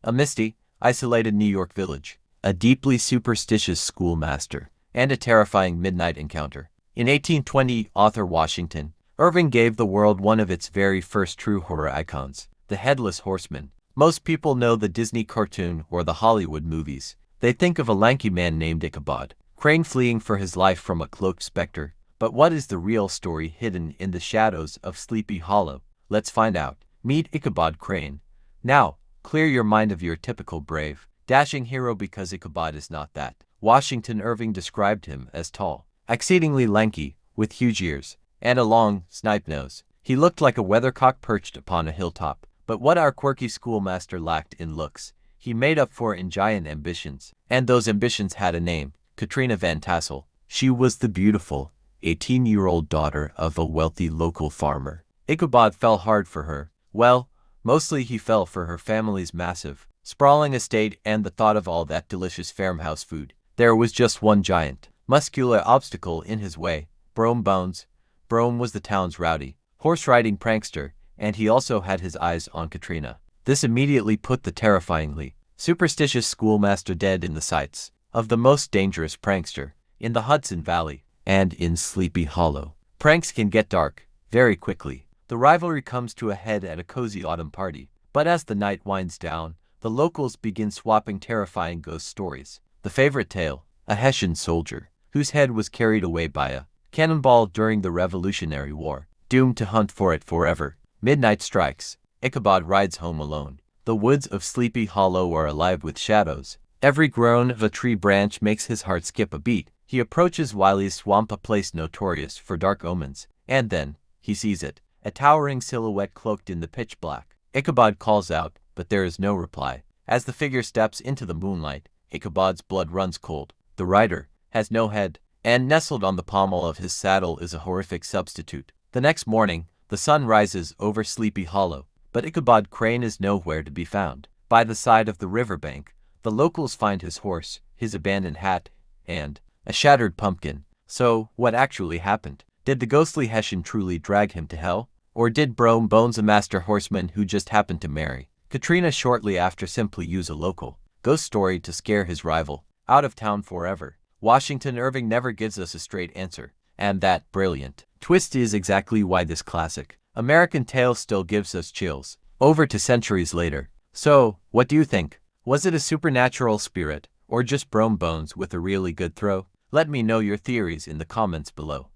a misty, isolated New York village, a deeply superstitious schoolmaster, and a terrifying midnight encounter. In 1820, author Washington Irving gave the world one of its very first true horror icons, the Headless Horseman. Most people know the Disney cartoon or the Hollywood movies. They think of a lanky man named Ichabod Crane fleeing for his life from a cloaked specter. But what is the real story hidden in the shadows of Sleepy Hollow? Let's find out. Meet Ichabod Crane. Now, clear your mind of your typical brave, dashing hero, because Ichabod is not that. Washington Irving described him as tall, exceedingly lanky, with huge ears, and a long, snipe nose. He looked like a weathercock perched upon a hilltop. But what our quirky schoolmaster lacked in looks, he made up for in giant ambitions. And those ambitions had a name: Katrina Van Tassel. She was the beautiful 18-year-old daughter of a wealthy local farmer. Ichabod fell hard for her. Well, mostly he fell for her family's massive, sprawling estate and the thought of all that delicious farmhouse food. There was just one giant, muscular obstacle in his way: Brome Bones. Brome was the town's rowdy, horse-riding prankster, and he also had his eyes on Katrina. This immediately put the terrifyingly superstitious schoolmaster dead in the sights of the most dangerous prankster in the Hudson Valley. And in Sleepy Hollow, pranks can get dark very quickly. The rivalry comes to a head at a cozy autumn party. But as the night winds down, the locals begin swapping terrifying ghost stories. The favorite tale: a Hessian soldier whose head was carried away by a cannonball during the Revolutionary War, doomed to hunt for it forever. Midnight strikes. Ichabod rides home alone. The woods of Sleepy Hollow are alive with shadows. Every groan of a tree branch makes his heart skip a beat. He approaches Wiley's swamp, a place notorious for dark omens, and then he sees it, a towering silhouette cloaked in the pitch black. Ichabod calls out, but there is no reply. As the figure steps into the moonlight, Ichabod's blood runs cold. The rider has no head, and nestled on the pommel of his saddle is a horrific substitute. The next morning, the sun rises over Sleepy Hollow, but Ichabod Crane is nowhere to be found. By the side of the riverbank, the locals find his horse, his abandoned hat, and a shattered pumpkin. So, what actually happened? Did the ghostly Hessian truly drag him to hell? Or did Brome Bones, a master horseman who just happened to marry Katrina shortly after, simply use a local ghost story to scare his rival out of town forever? Washington Irving never gives us a straight answer, and that brilliant twist is exactly why this classic American tale still gives us chills over to centuries later. So, what do you think? Was it a supernatural spirit, or just Brome Bones with a really good throw? Let me know your theories in the comments below.